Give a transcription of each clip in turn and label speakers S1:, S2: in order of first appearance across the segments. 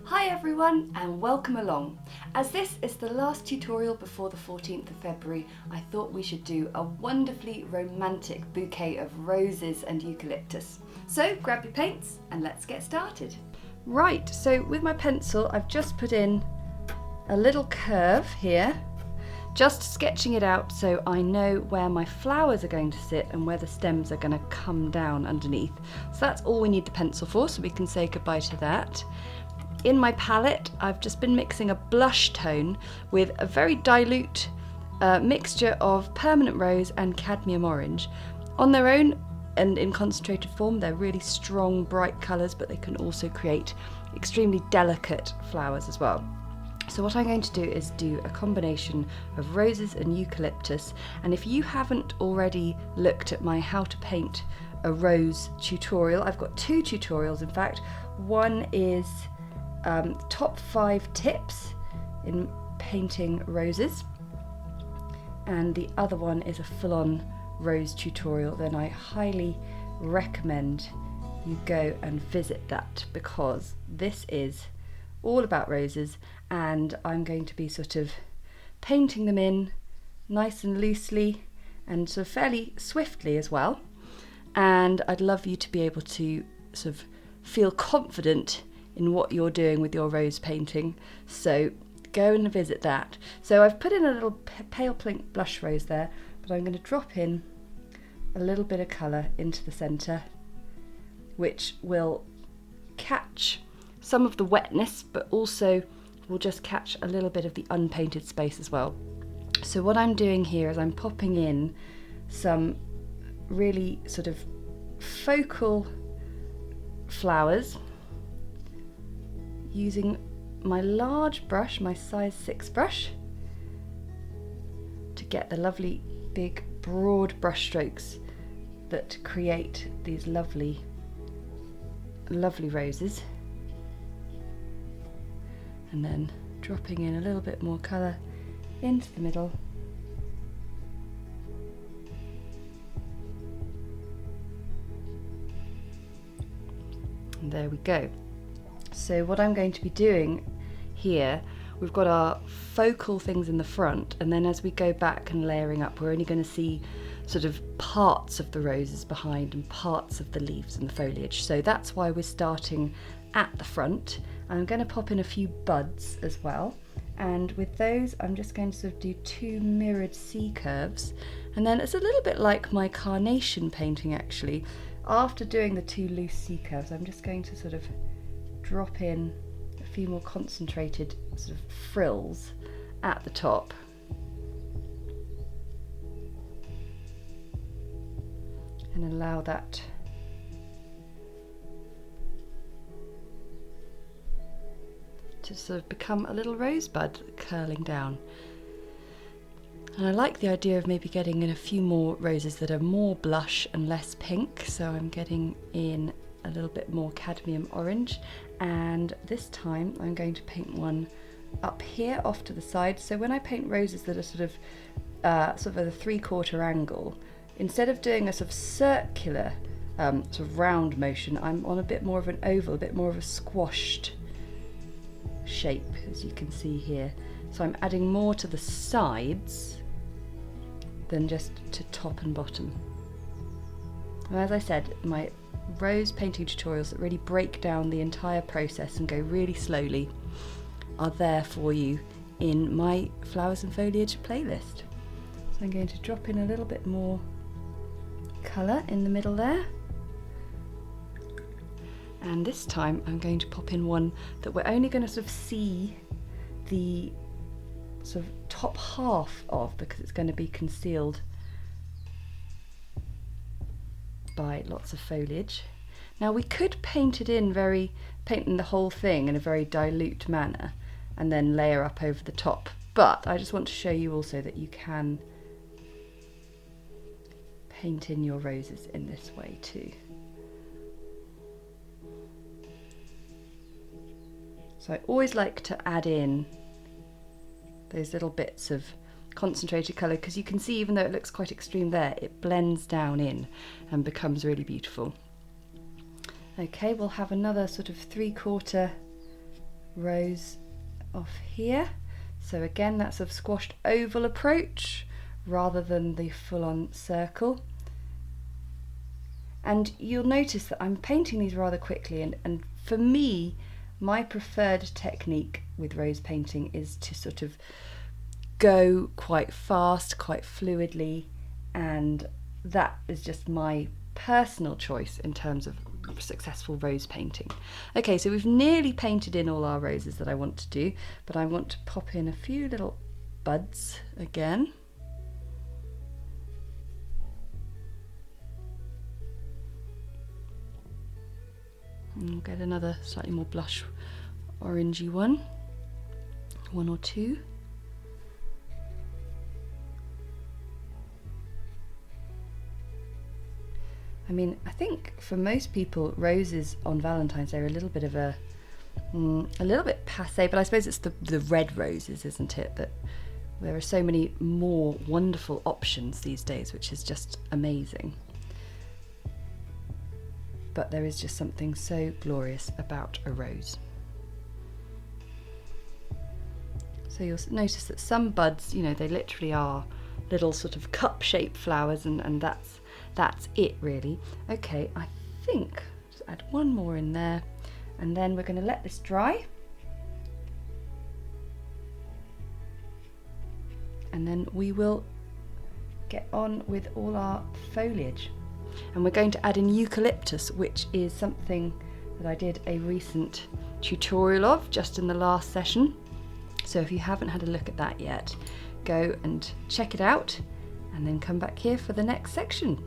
S1: Hi everyone and welcome along. As this is the last tutorial before the 14th of February, I thought we should do a wonderfully romantic bouquet of roses and eucalyptus. So grab your paints and let's get started. Right, so with my pencil I've just put in a little curve here, just sketching it out so I know where my flowers are going to sit and where the stems are going to come down underneath. So that's all we need the pencil for, so we can say goodbye to that. In my palette, I've just been mixing a blush tone with a very dilute mixture of permanent rose and cadmium orange. On their own and in concentrated form, they're really strong, bright colours, but they can also create extremely delicate flowers as well. So what I'm going to do is do a combination of roses and eucalyptus, and if you haven't already looked at my how to paint a rose tutorial, I've got two tutorials in fact. One is top 5 tips in painting roses, and the other one is a full-on rose tutorial. Then I highly recommend you go and visit that, because this is all about roses and I'm going to be sort of painting them in nice and loosely and sort of fairly swiftly as well, and I'd love you to be able to sort of feel confident in what you're doing with your rose painting, so go and visit that. So I've put in a little pale pink blush rose there, but I'm going to drop in a little bit of colour into the centre, which will catch some of the wetness, but also will just catch a little bit of the unpainted space as well. So what I'm doing here is I'm popping in some really sort of focal flowers using my large brush, my size 6 brush, to get the lovely big broad brush strokes that create these lovely roses, and then dropping in a little bit more colour into the middle. And there we go. So what I'm going to be doing here, we've got our focal things in the front, and then as we go back and layering up, we're only going to see sort of parts of the roses behind and parts of the leaves and the foliage. So that's why we're starting at the front. I'm going to pop in a few buds as well, and with those I'm just going to sort of do 2 mirrored C curves, and then it's a little bit like my carnation painting actually. After doing the 2 loose C curves, I'm just going to sort of drop in a few more concentrated sort of frills at the top. And allow that to sort of become a little rosebud curling down. And I like the idea of maybe getting in a few more roses that are more blush and less pink, so I'm getting in a little bit more cadmium orange, and this time I'm going to paint one up here off to the side. So when I paint roses that are sort of at a 3/4 angle, instead of doing a sort of circular sort of round motion, I'm on a bit more of an oval, a bit more of a squashed shape, as you can see here. So I'm adding more to the sides than just to top and bottom. And as I said, my rose painting tutorials that really break down the entire process and go really slowly are there for you in my flowers and foliage playlist. So I'm going to drop in a little bit more colour in the middle there, and this time I'm going to pop in one that we're only going to sort of see the sort of top half of, because it's going to be concealed by lots of foliage. Now we could paint it in painting the whole thing in a very dilute manner and then layer up over the top, but I just want to show you also that you can paint in your roses in this way too. So I always like to add in those little bits of concentrated colour, because you can see even though it looks quite extreme there, it blends down in and becomes really beautiful. Okay, we'll have another sort of 3/4 rose off here. So again, that's a squashed oval approach rather than the full-on circle. And you'll notice that I'm painting these rather quickly, and for me, my preferred technique with rose painting is to sort of go quite fast, quite fluidly, and that is just my personal choice in terms of successful rose painting. Okay, so we've nearly painted in all our roses that I want to do, but I want to pop in a few little buds again. And we'll get another slightly more blush orangey one or two. I mean, I think for most people, roses on Valentine's Day are a little bit of a little bit passé, but I suppose it's the red roses, isn't it? That there are so many more wonderful options these days, which is just amazing. But there is just something so glorious about a rose. So you'll notice that some buds, you know, they literally are little sort of cup-shaped flowers, and that's it really. Okay, I think just add one more in there, and then we're going to let this dry, and then we will get on with all our foliage. And we're going to add in eucalyptus, which is something that I did a recent tutorial of just in the last session. So if you haven't had a look at that yet, go and check it out and then come back here for the next section.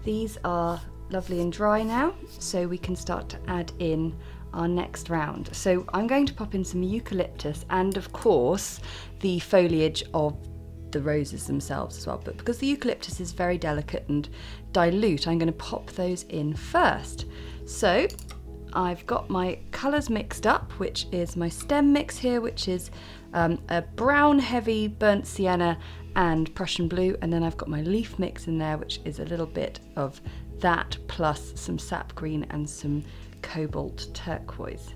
S1: These are lovely and dry now, so we can start to add in our next round. So I'm going to pop in some eucalyptus and of course the foliage of the roses themselves as well, but because the eucalyptus is very delicate and dilute, I'm going to pop those in first. So I've got my colours mixed up, which is my stem mix here, which is a brown heavy burnt sienna and Prussian blue, and then I've got my leaf mix in there, which is a little bit of that plus some sap green and some cobalt turquoise.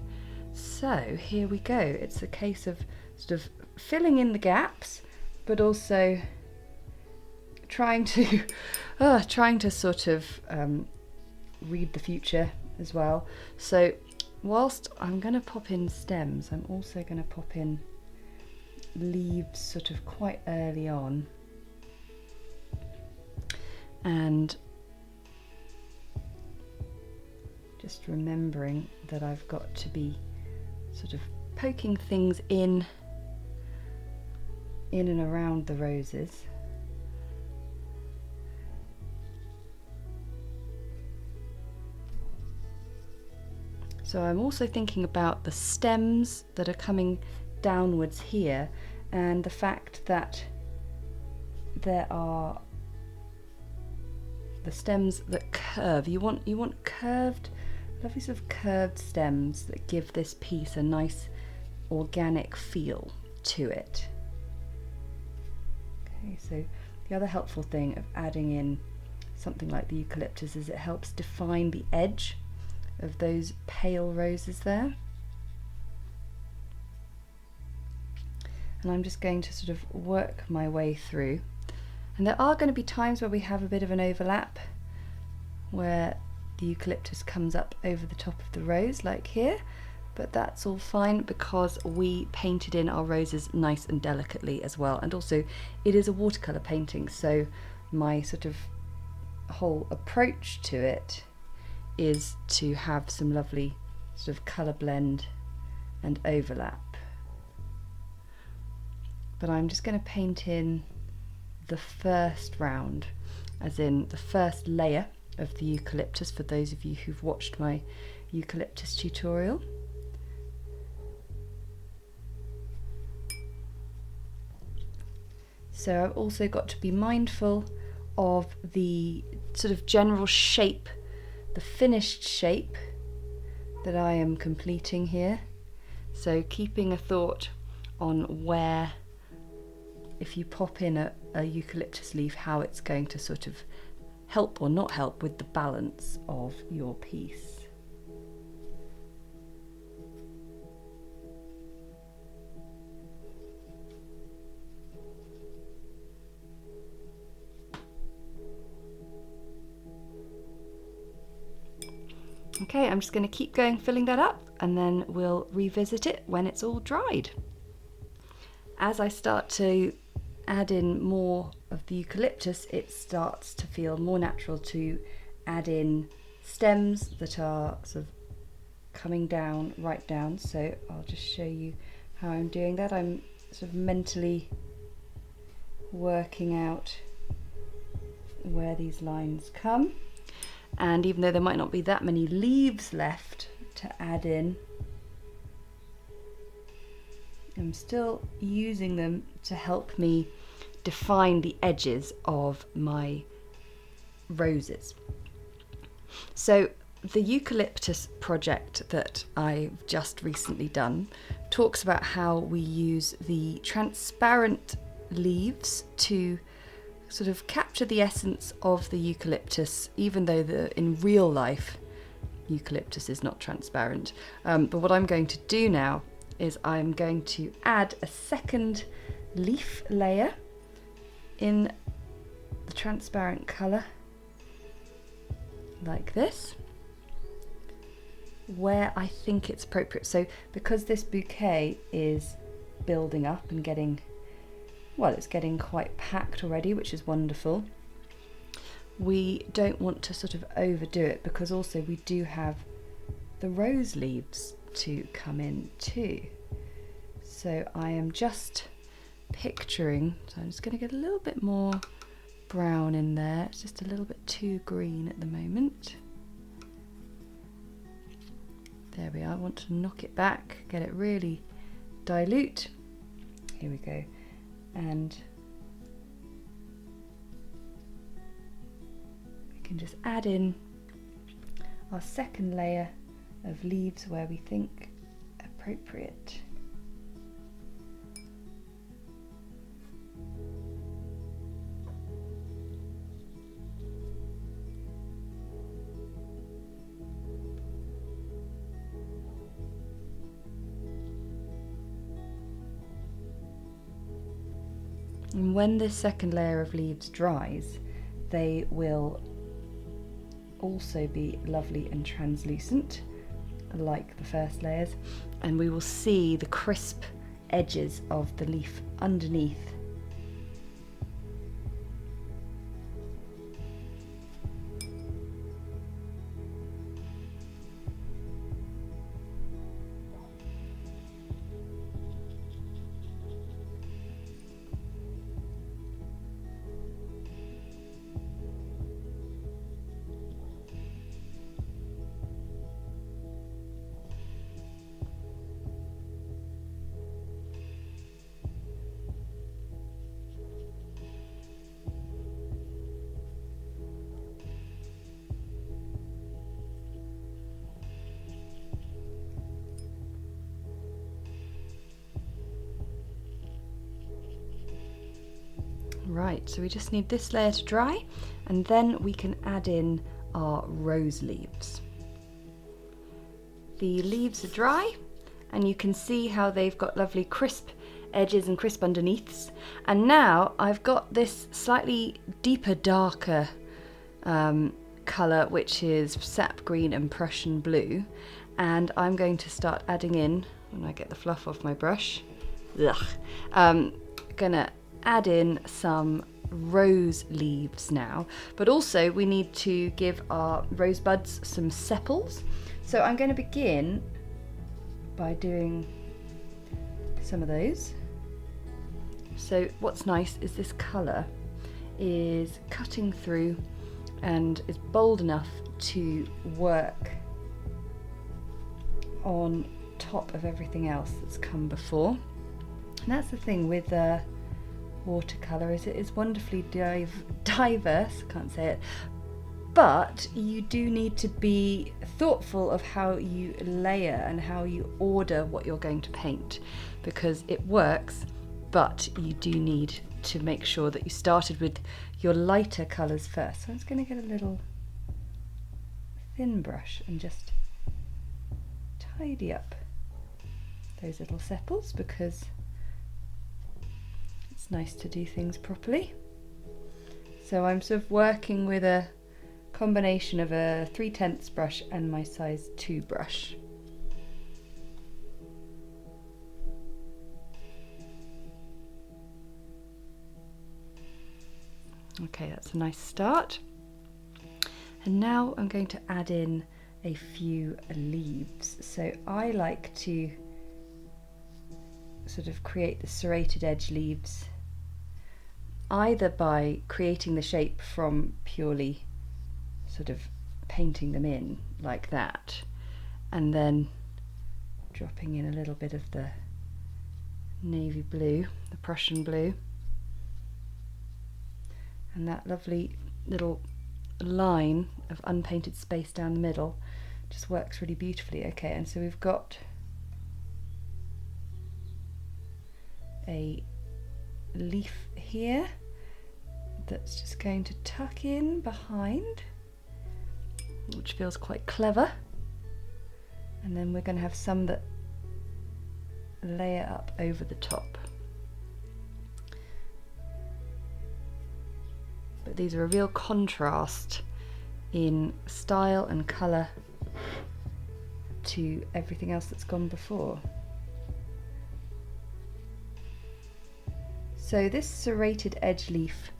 S1: So here we go. It's a case of sort of filling in the gaps, but also trying to sort of read the future as well. So whilst I'm going to pop in stems, I'm also going to pop in leaves sort of quite early on, and just remembering that I've got to be sort of poking things in and around the roses. So I'm also thinking about the stems that are coming downwards here, and the fact that there are the stems that curve. You want curved, lovely sort of curved stems that give this piece a nice organic feel to it. Okay, so the other helpful thing of adding in something like the eucalyptus is it helps define the edge of those pale roses there. And I'm just going to sort of work my way through. And there are going to be times where we have a bit of an overlap, where the eucalyptus comes up over the top of the rose, like here, but that's all fine because we painted in our roses nice and delicately as well. And also it is a watercolour painting, so my sort of whole approach to it is to have some lovely sort of colour blend and overlap. But I'm just going to paint in the first round, as in the first layer of the eucalyptus, for those of you who've watched my eucalyptus tutorial. So I've also got to be mindful of the sort of general shape, the finished shape that I am completing here. So keeping a thought on where, if you pop in a eucalyptus leaf, how it's going to sort of help or not help with the balance of your piece. Okay, I'm just going to keep going filling that up, and then we'll revisit it when it's all dried. As I start to add in more of the eucalyptus, it starts to feel more natural to add in stems that are sort of coming down, right down. So I'll just show you how I'm doing that. I'm sort of mentally working out where these lines come. And even though there might not be that many leaves left to add in, I'm still using them to help me define the edges of my roses. So the eucalyptus project that I've just recently done talks about how we use the transparent leaves to sort of capture the essence of the eucalyptus, even though in real life eucalyptus is not transparent. But what I'm going to do now is I'm going to add a second leaf layer in the transparent colour, like this, where I think it's appropriate. So because this bouquet is building up and getting, well, it's getting quite packed already, which is wonderful, we don't want to sort of overdo it, because also we do have the rose leaves to come in too. So I am just picturing, so I'm just going to get a little bit more brown in there. It's just a little bit too green at the moment. There we are. I want to knock it back, get it really dilute. Here we go. And we can just add in our second layer of leaves where we think appropriate. And when this second layer of leaves dries, they will also be lovely and translucent, like the first layers, and we will see the crisp edges of the leaf underneath. Right, so we just need this layer to dry, and then we can add in our rose leaves. The leaves are dry, and you can see how they've got lovely crisp edges and crisp underneaths. And now I've got this slightly deeper, darker colour, which is Sap Green and Prussian Blue, and I'm going to start adding in, when I get the fluff off my brush, gonna add in some rose leaves now, but also we need to give our rose buds some sepals. So I'm going to begin by doing some of those. So what's nice is this colour is cutting through and is bold enough to work on top of everything else that's come before. And that's the thing with watercolour, is it is wonderfully diverse, can't say it, but you do need to be thoughtful of how you layer and how you order what you're going to paint, because it works, but you do need to make sure that you started with your lighter colours first. So I'm just going to get a little thin brush and just tidy up those little sepals, because it's nice to do things properly. So I'm sort of working with a combination of a 3/10 brush and my size 2 brush. Okay, that's a nice start. And now I'm going to add in a few leaves. So I like to sort of create the serrated edge leaves either by creating the shape from purely sort of painting them in like that, and then dropping in a little bit of the navy blue, the Prussian blue, and that lovely little line of unpainted space down the middle just works really beautifully. Okay, and so we've got a leaf here that's just going to tuck in behind, which feels quite clever, and then we're going to have some that layer up over the top. But these are a real contrast in style and colour to everything else that's gone before. So this serrated edge leaf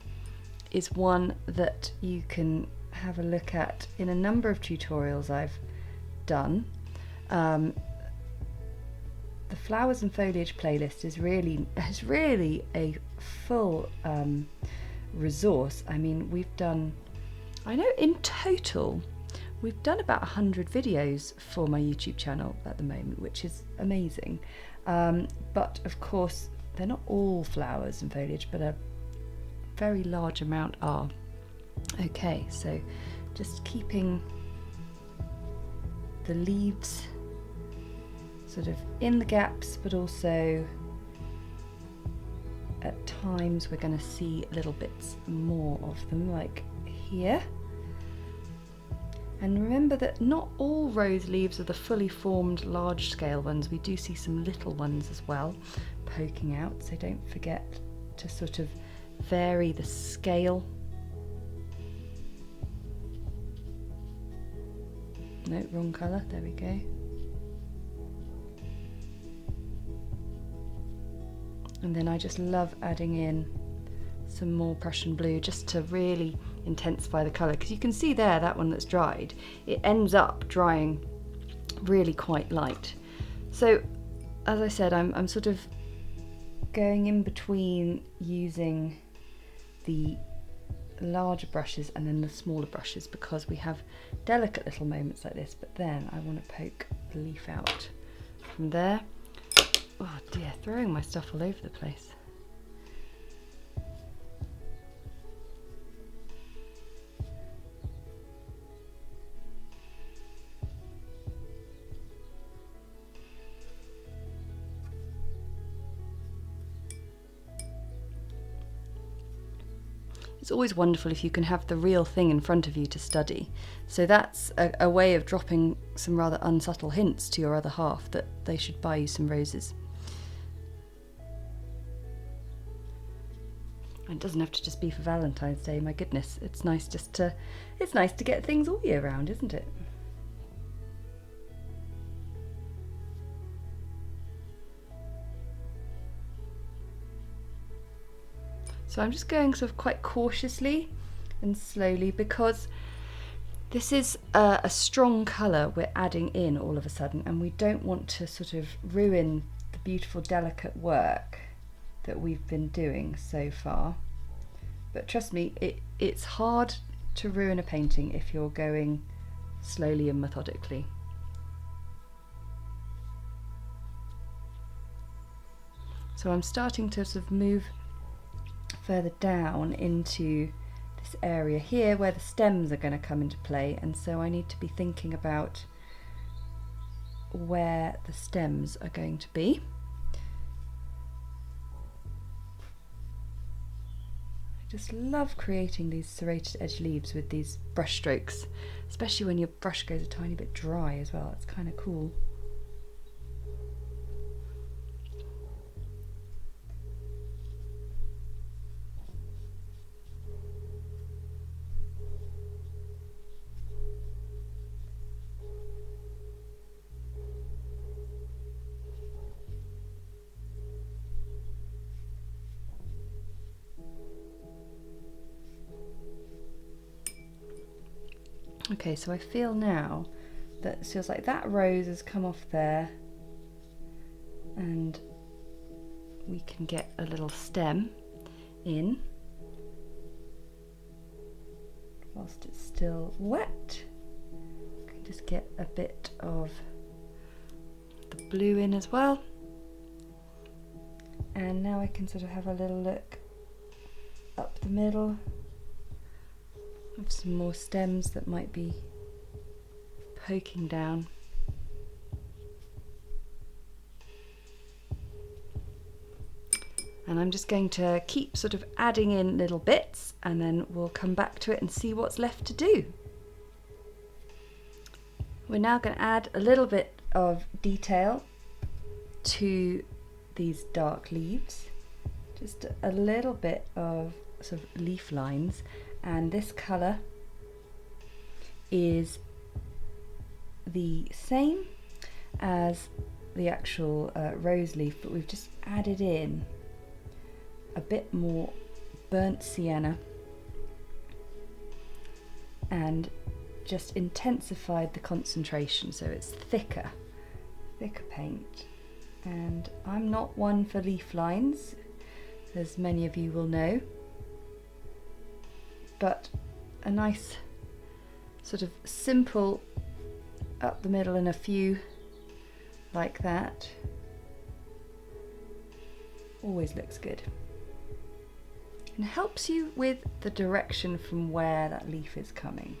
S1: is one that you can have a look at in a number of tutorials I've done. The flowers and foliage playlist is really a full resource. I mean, we've done, I know in total we've done about 100 videos for my YouTube channel at the moment, which is amazing. But of course they're not all flowers and foliage, but a very large amount are. Okay, so just keeping the leaves sort of in the gaps, but also at times we're going to see little bits more of them, like here. And remember that not all rose leaves are the fully formed large scale ones. We do see some little ones as well poking out, so don't forget to sort of vary the scale. No, wrong colour, there we go. And then I just love adding in some more Prussian blue just to really intensify the colour, because you can see there, that one that's dried, it ends up drying really quite light. So as I said, I'm sort of going in between using the larger brushes and then the smaller brushes, because we have delicate little moments like this, but then I want to poke the leaf out from there. Oh dear, throwing my stuff all over the place. It's always wonderful if you can have the real thing in front of you to study. So that's a way of dropping some rather unsubtle hints to your other half that they should buy you some roses. It doesn't have to just be for Valentine's Day, my goodness. It's nice to get things all year round, isn't it? So I'm just going sort of quite cautiously and slowly, because this is a strong colour we're adding in all of a sudden, and we don't want to sort of ruin the beautiful delicate work that we've been doing so far. But trust me, it's hard to ruin a painting if you're going slowly and methodically. So I'm starting to sort of move further down into this area here where the stems are going to come into play, and so I need to be thinking about where the stems are going to be. I just love creating these serrated edge leaves with these brush strokes, especially when your brush goes a tiny bit dry as well. It's kind of cool. Okay, so I feel now that it feels like that rose has come off there, and we can get a little stem in whilst it's still wet. We can just get a bit of the blue in as well, and now I can sort of have a little look up the middle of some more stems that might be poking down. And I'm just going to keep sort of adding in little bits, and then we'll come back to it and see what's left to do. We're now going to add a little bit of detail to these dark leaves, just a little bit of sort of leaf lines, and this colour is the same as the actual rose leaf, but we've just added in a bit more burnt sienna and just intensified the concentration, so it's thicker paint. And I'm not one for leaf lines, as many of you will know, but a nice sort of simple up the middle and a few like that always looks good and helps you with the direction from where that leaf is coming.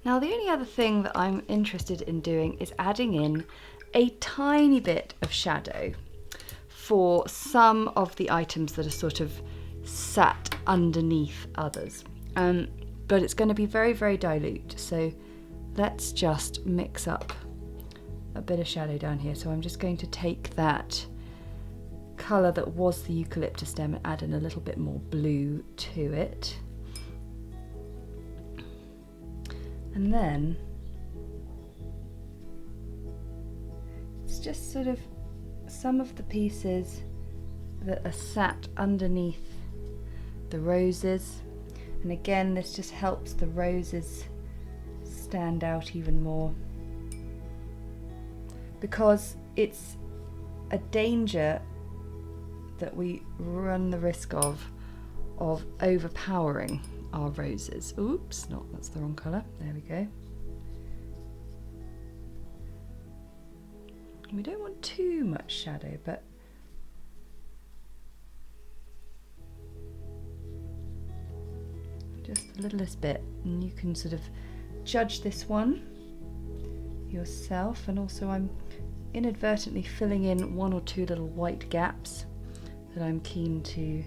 S1: Now the only other thing that I'm interested in doing is adding in a tiny bit of shadow for some of the items that are sort of sat underneath others, but it's going to be very, very dilute, so let's just mix up a bit of shadow down here. So I'm just going to take that colour that was the eucalyptus stem and add in a little bit more blue to it, and then it's just sort of some of the pieces that are sat underneath the roses, and again this just helps the roses stand out even more, because it's a danger that we run the risk of overpowering our roses. Oops, no, that's the wrong colour. There we go. We don't want too much shadow, but just the littlest bit, and you can sort of judge this one yourself. And also I'm inadvertently filling in one or two little white gaps that I'm keen to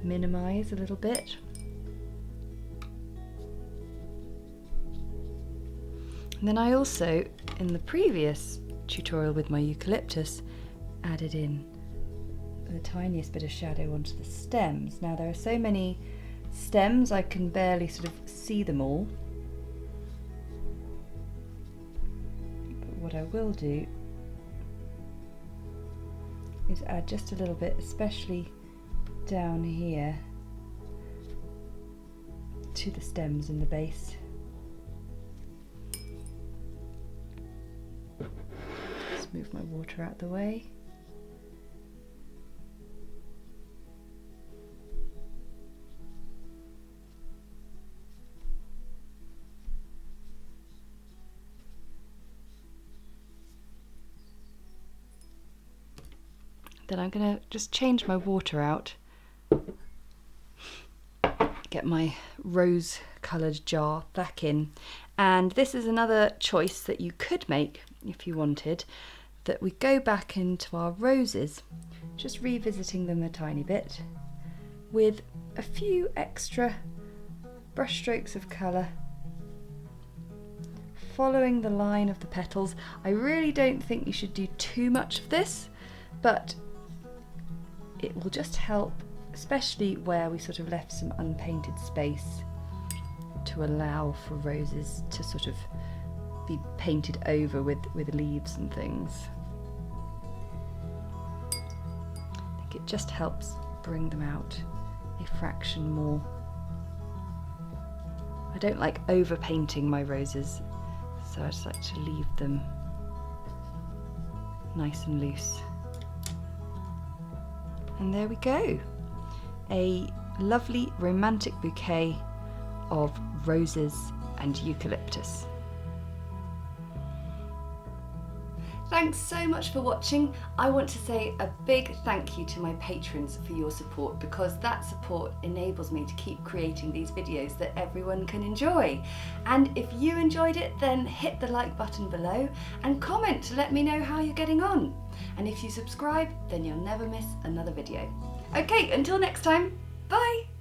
S1: minimise a little bit. And then I also, in the previous tutorial with my eucalyptus, added in the tiniest bit of shadow onto the stems. Now there are so many stems I can barely sort of see them all, but what I will do is add just a little bit, especially down here, to the stems in the base. Just move my water out the way. Then I'm going to just change my water out, get my rose coloured jar back in, and this is another choice that you could make if you wanted, that we go back into our roses, just revisiting them a tiny bit with a few extra brush strokes of colour, following the line of the petals. I really don't think you should do too much of this, but it will just help, especially where we sort of left some unpainted space to allow for roses to sort of be painted over with leaves and things. I think it just helps bring them out a fraction more. I don't like over painting my roses, so I just like to leave them nice and loose. And there we go, a lovely romantic bouquet of roses and eucalyptus. Thanks so much for watching. I want to say a big thank you to my patrons for your support, because that support enables me to keep creating these videos that everyone can enjoy. And if you enjoyed it, then hit the like button below and comment to let me know how you're getting on. And if you subscribe, then you'll never miss another video. Okay, until next time, bye!